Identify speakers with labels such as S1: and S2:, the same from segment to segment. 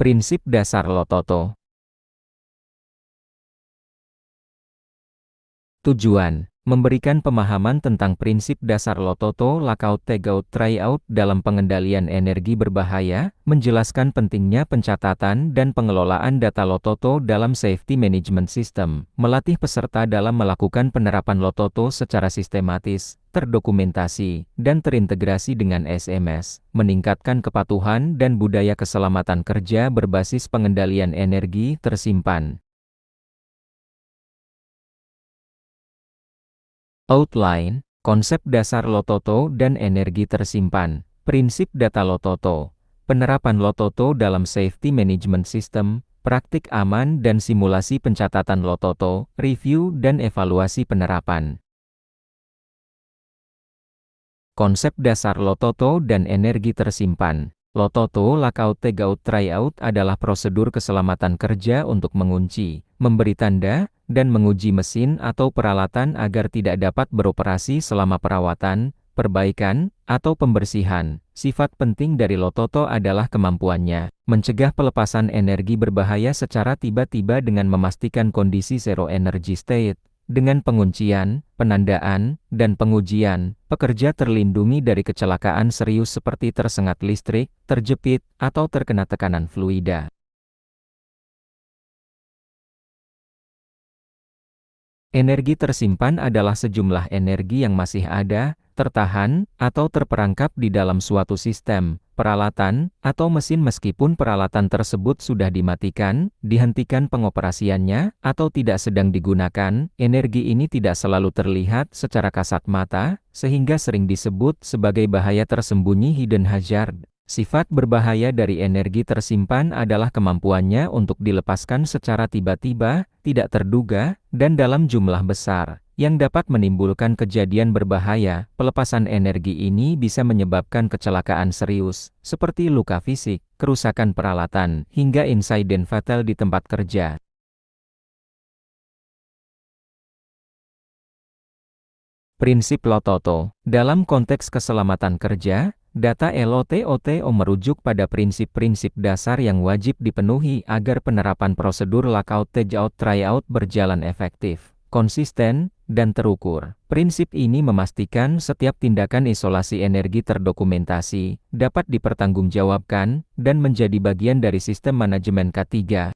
S1: Prinsip dasar Lototo. Tujuan: memberikan pemahaman tentang prinsip dasar Lototo Lockout Tagout Tryout dalam pengendalian energi berbahaya, menjelaskan pentingnya pencatatan dan pengelolaan data Lototo dalam Safety Management System, melatih peserta dalam melakukan penerapan Lototo secara sistematis, terdokumentasi, dan terintegrasi dengan SMS, meningkatkan kepatuhan dan budaya keselamatan kerja berbasis pengendalian energi tersimpan. Outline, konsep dasar Lototo dan energi tersimpan, prinsip data Lototo, penerapan Lototo dalam Safety Management System, praktik aman dan simulasi pencatatan Lototo, review dan evaluasi penerapan. Konsep dasar Lototo dan energi tersimpan. Lototo Lockout Tagout Tryout adalah prosedur keselamatan kerja untuk mengunci, memberi tanda, dan menguji mesin atau peralatan agar tidak dapat beroperasi selama perawatan, perbaikan, atau pembersihan. Sifat penting dari Lototo adalah kemampuannya mencegah pelepasan energi berbahaya secara tiba-tiba dengan memastikan kondisi zero energy state. Dengan penguncian, penandaan, dan pengujian, pekerja terlindungi dari kecelakaan serius seperti tersengat listrik, terjepit, atau terkena tekanan fluida. Energi tersimpan adalah sejumlah energi yang masih ada, tertahan, atau terperangkap di dalam suatu sistem, peralatan, atau mesin meskipun peralatan tersebut sudah dimatikan, dihentikan pengoperasiannya, atau tidak sedang digunakan. Energi ini tidak selalu terlihat secara kasat mata, sehingga sering disebut sebagai bahaya tersembunyi hidden hazard. Sifat berbahaya dari energi tersimpan adalah kemampuannya untuk dilepaskan secara tiba-tiba, tidak terduga, dan dalam jumlah besar, yang dapat menimbulkan kejadian berbahaya. Pelepasan energi ini bisa menyebabkan kecelakaan serius, seperti luka fisik, kerusakan peralatan, hingga insiden fatal di tempat kerja. Prinsip Lototo. Dalam konteks keselamatan kerja, data LOTOTO merujuk pada prinsip-prinsip dasar yang wajib dipenuhi agar penerapan prosedur Lockout Tagout Tryout berjalan efektif, konsisten, dan terukur. Prinsip ini memastikan setiap tindakan isolasi energi terdokumentasi, dapat dipertanggungjawabkan, dan menjadi bagian dari sistem manajemen K3.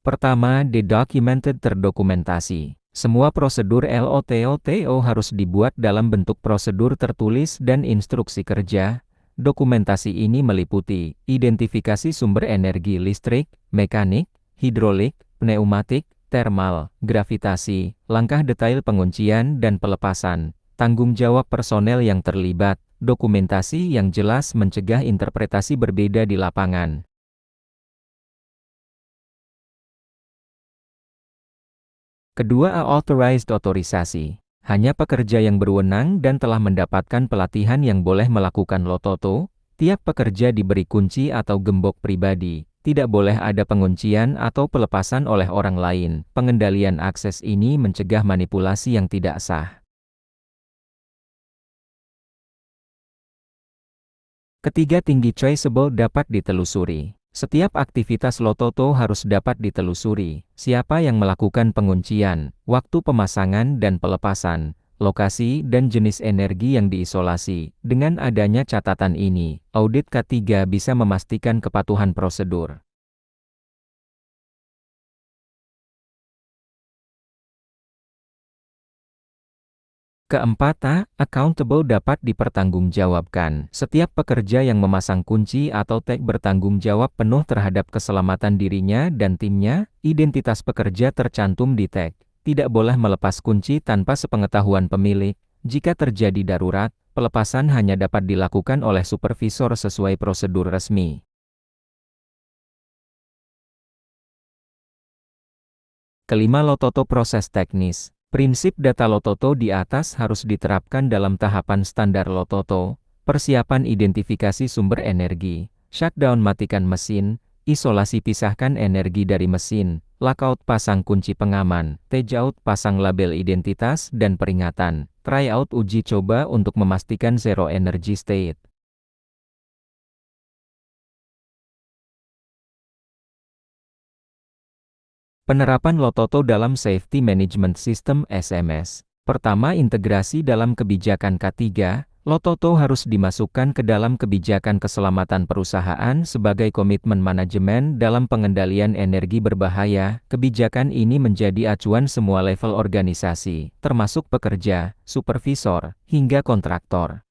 S1: Pertama, documented terdokumentasi. Semua prosedur LOTOTO harus dibuat dalam bentuk prosedur tertulis dan instruksi kerja. Dokumentasi ini meliputi identifikasi sumber energi listrik, mekanik, hidrolik, pneumatik, termal, gravitasi, langkah detail penguncian dan pelepasan, tanggung jawab personel yang terlibat, dokumentasi yang jelas mencegah interpretasi berbeda di lapangan. Kedua, authorized otorisasi. Hanya pekerja yang berwenang dan telah mendapatkan pelatihan yang boleh melakukan Lototo. Tiap pekerja diberi kunci atau gembok pribadi. Tidak boleh ada penguncian atau pelepasan oleh orang lain. Pengendalian akses ini mencegah manipulasi yang tidak sah. Ketiga, tinggi traceable dapat ditelusuri. Setiap aktivitas Lototo harus dapat ditelusuri, siapa yang melakukan penguncian, waktu pemasangan dan pelepasan, lokasi dan jenis energi yang diisolasi. Dengan adanya catatan ini, audit K3 bisa memastikan kepatuhan prosedur. Keempat, accountable dapat dipertanggungjawabkan. Setiap pekerja yang memasang kunci atau tag bertanggung jawab penuh terhadap keselamatan dirinya dan timnya. Identitas pekerja tercantum di tag. Tidak boleh melepas kunci tanpa sepengetahuan pemilik. Jika terjadi darurat, pelepasan hanya dapat dilakukan oleh supervisor sesuai prosedur resmi. Kelima, Lototo proses teknis. Prinsip data Lototo di atas harus diterapkan dalam tahapan standar Lototo, persiapan identifikasi sumber energi, shutdown matikan mesin, isolasi pisahkan energi dari mesin, lockout pasang kunci pengaman, tagout pasang label identitas dan peringatan, tryout uji coba untuk memastikan zero energy state. Penerapan Lototo dalam Safety Management System (SMS). Pertama, integrasi dalam kebijakan K3. Lototo harus dimasukkan ke dalam kebijakan keselamatan perusahaan sebagai komitmen manajemen dalam pengendalian energi berbahaya. Kebijakan ini menjadi acuan semua level organisasi, termasuk pekerja, supervisor, hingga kontraktor.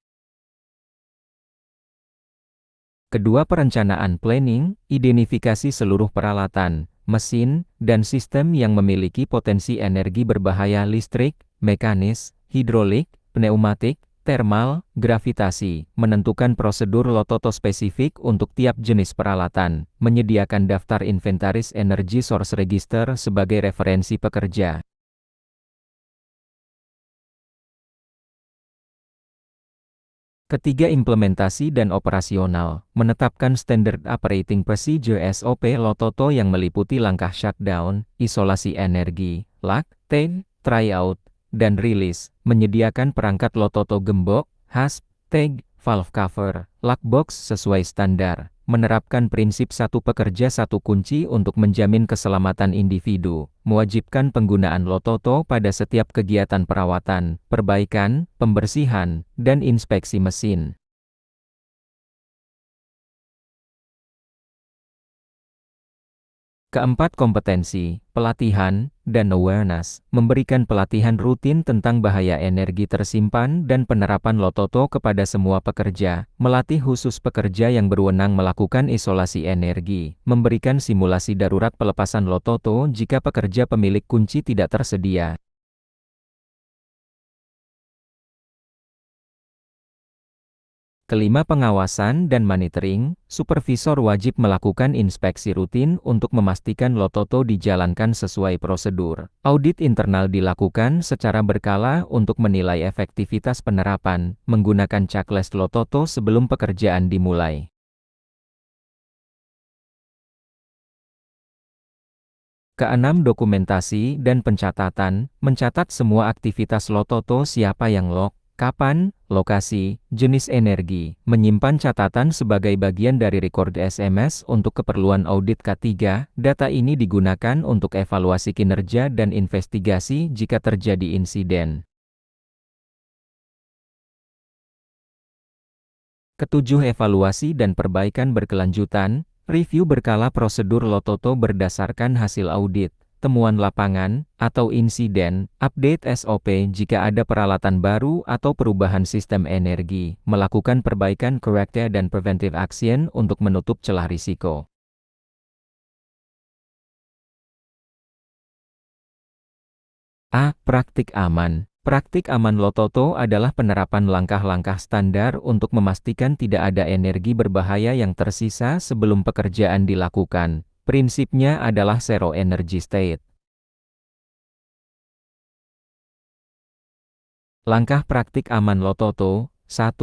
S1: Kedua, perencanaan planning, identifikasi seluruh peralatan, mesin, dan sistem yang memiliki potensi energi berbahaya listrik, mekanis, hidrolik, pneumatik, termal, gravitasi, menentukan prosedur Lototo spesifik untuk tiap jenis peralatan, menyediakan daftar inventaris Energy Source Register sebagai referensi pekerja. Ketiga, implementasi dan operasional, menetapkan Standard Operating Procedure (SOP) Lototo yang meliputi langkah shutdown, isolasi energi, lock, tag, tryout, dan rilis, menyediakan perangkat Lototo gembok, hasp, tag, valve cover, lock box sesuai standar, menerapkan prinsip satu pekerja satu kunci untuk menjamin keselamatan individu, mewajibkan penggunaan Lototo pada setiap kegiatan perawatan, perbaikan, pembersihan, dan inspeksi mesin. Keempat, kompetensi, pelatihan, dan awareness, memberikan pelatihan rutin tentang bahaya energi tersimpan dan penerapan Lototo kepada semua pekerja, melatih khusus pekerja yang berwenang melakukan isolasi energi, memberikan simulasi darurat pelepasan Lototo jika pekerja pemilik kunci tidak tersedia. Kelima, pengawasan dan monitoring, supervisor wajib melakukan inspeksi rutin untuk memastikan Lototo dijalankan sesuai prosedur. Audit internal dilakukan secara berkala untuk menilai efektivitas penerapan, menggunakan checklist Lototo sebelum pekerjaan dimulai. Keenam, dokumentasi dan pencatatan, mencatat semua aktivitas Lototo, siapa yang log, kapan, lokasi, jenis energi, menyimpan catatan sebagai bagian dari record SMS untuk keperluan audit K3. Data ini digunakan untuk evaluasi kinerja dan investigasi jika terjadi insiden. Ketujuh, evaluasi dan perbaikan berkelanjutan, review berkala prosedur Lototo berdasarkan hasil audit, temuan lapangan, atau insiden, update SOP jika ada peralatan baru atau perubahan sistem energi, melakukan perbaikan corrective dan preventive action untuk menutup celah risiko. A. Praktik aman. Praktik aman Lototo adalah penerapan langkah-langkah standar untuk memastikan tidak ada energi berbahaya yang tersisa sebelum pekerjaan dilakukan. Prinsipnya adalah zero energy state. Langkah praktik aman Lototo. 1.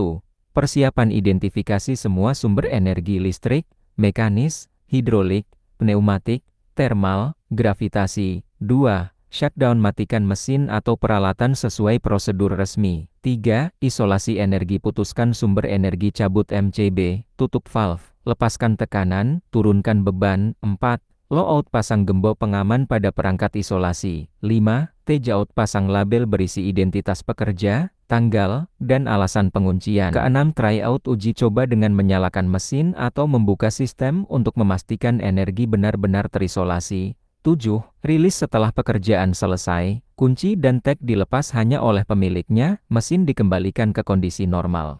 S1: Persiapan identifikasi semua sumber energi listrik, mekanis, hidrolik, pneumatik, termal, gravitasi. 2. Shutdown, matikan mesin atau peralatan sesuai prosedur resmi. 3. Isolasi energi, putuskan sumber energi, cabut MCB, tutup valve, lepaskan tekanan, turunkan beban. 4. Logout, pasang gembok pengaman pada perangkat isolasi. 5. Tagout, pasang label berisi identitas pekerja, tanggal, dan alasan penguncian. Keenam, tryout, uji coba dengan menyalakan mesin atau membuka sistem untuk memastikan energi benar-benar terisolasi. 7. Rilis setelah pekerjaan selesai, kunci dan tag dilepas hanya oleh pemiliknya, mesin dikembalikan ke kondisi normal.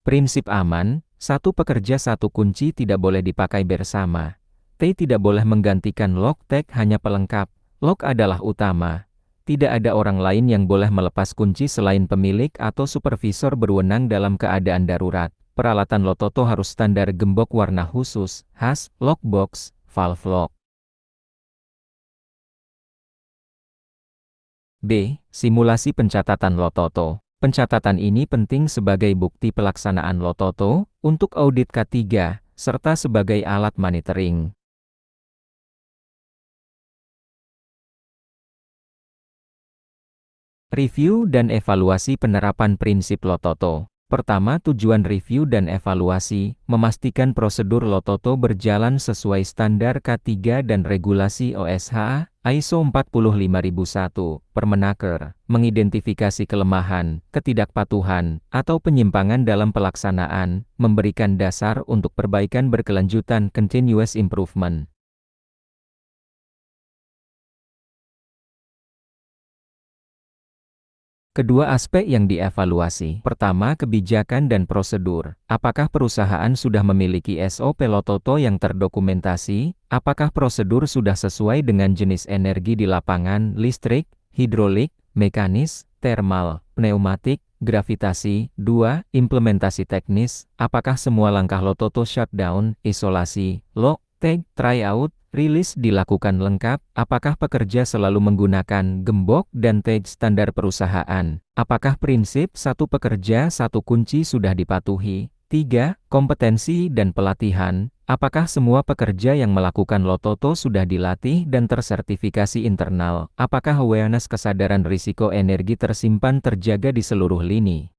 S1: Prinsip aman, satu pekerja satu kunci tidak boleh dipakai bersama. T tidak boleh menggantikan lock, tag hanya pelengkap. Lock adalah utama. Tidak ada orang lain yang boleh melepas kunci selain pemilik atau supervisor berwenang dalam keadaan darurat. Peralatan Lototo harus standar gembok warna khusus, khas, lockbox, valve lock. B. Simulasi pencatatan Lototo. Pencatatan ini penting sebagai bukti pelaksanaan Lototo untuk audit K3, serta sebagai alat monitoring. Review dan evaluasi penerapan prinsip Lototo. Pertama, tujuan review dan evaluasi, memastikan prosedur Lototo berjalan sesuai standar K3 dan regulasi OSH, ISO 45001, Permenaker, mengidentifikasi kelemahan, ketidakpatuhan, atau penyimpangan dalam pelaksanaan, memberikan dasar untuk perbaikan berkelanjutan continuous improvement. Kedua aspek yang dievaluasi. Pertama, kebijakan dan prosedur. Apakah perusahaan sudah memiliki SOP Lototo yang terdokumentasi? Apakah prosedur sudah sesuai dengan jenis energi di lapangan, listrik, hidrolik, mekanis, termal, pneumatik, gravitasi? 2. Implementasi teknis. Apakah semua langkah Lototo shutdown, isolasi, log, tag, tryout, rilis dilakukan lengkap? Apakah pekerja selalu menggunakan gembok dan tag standar perusahaan? Apakah prinsip satu pekerja satu kunci sudah dipatuhi? 3. Kompetensi dan pelatihan. Apakah semua pekerja yang melakukan Lototo sudah dilatih dan tersertifikasi internal? Apakah awareness kesadaran risiko energi tersimpan terjaga di seluruh lini?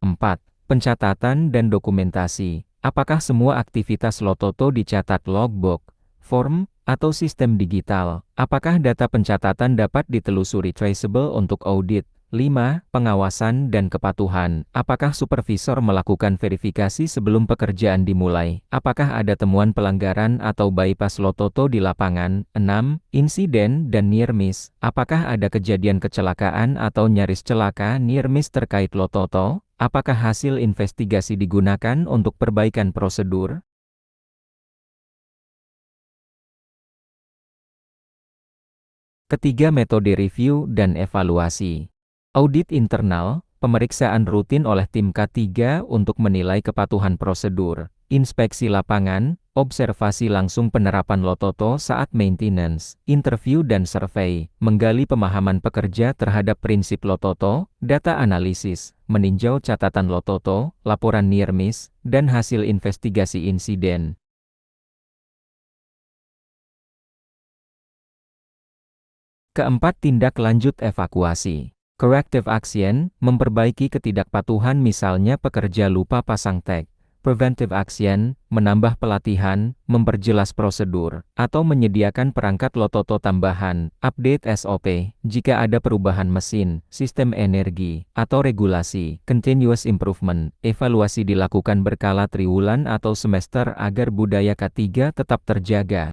S1: 4. Pencatatan dan dokumentasi. Apakah semua aktivitas Lototo dicatat logbook, form, atau sistem digital? Apakah data pencatatan dapat ditelusuri traceable untuk audit? 5. Pengawasan dan kepatuhan. Apakah supervisor melakukan verifikasi sebelum pekerjaan dimulai? Apakah ada temuan pelanggaran atau bypass Lototo di lapangan? 6. Insiden dan near miss. Apakah ada kejadian kecelakaan atau nyaris celaka near miss terkait Lototo? Apakah hasil investigasi digunakan untuk perbaikan prosedur? Ketiga, metode review dan evaluasi. Audit internal, pemeriksaan rutin oleh tim K3 untuk menilai kepatuhan prosedur. Inspeksi lapangan, observasi langsung penerapan Lototo saat maintenance. Interview dan survei, menggali pemahaman pekerja terhadap prinsip Lototo. Data analisis, meninjau catatan Lototo, laporan near miss, dan hasil investigasi insiden. Keempat, tindak lanjut evakuasi. Corrective action, memperbaiki ketidakpatuhan misalnya pekerja lupa pasang tag. Preventive action, menambah pelatihan, memperjelas prosedur, atau menyediakan perangkat Lototo tambahan. Update SOP, jika ada perubahan mesin, sistem energi, atau regulasi. Continuous improvement, evaluasi dilakukan berkala triwulan atau semester agar budaya K3 tetap terjaga.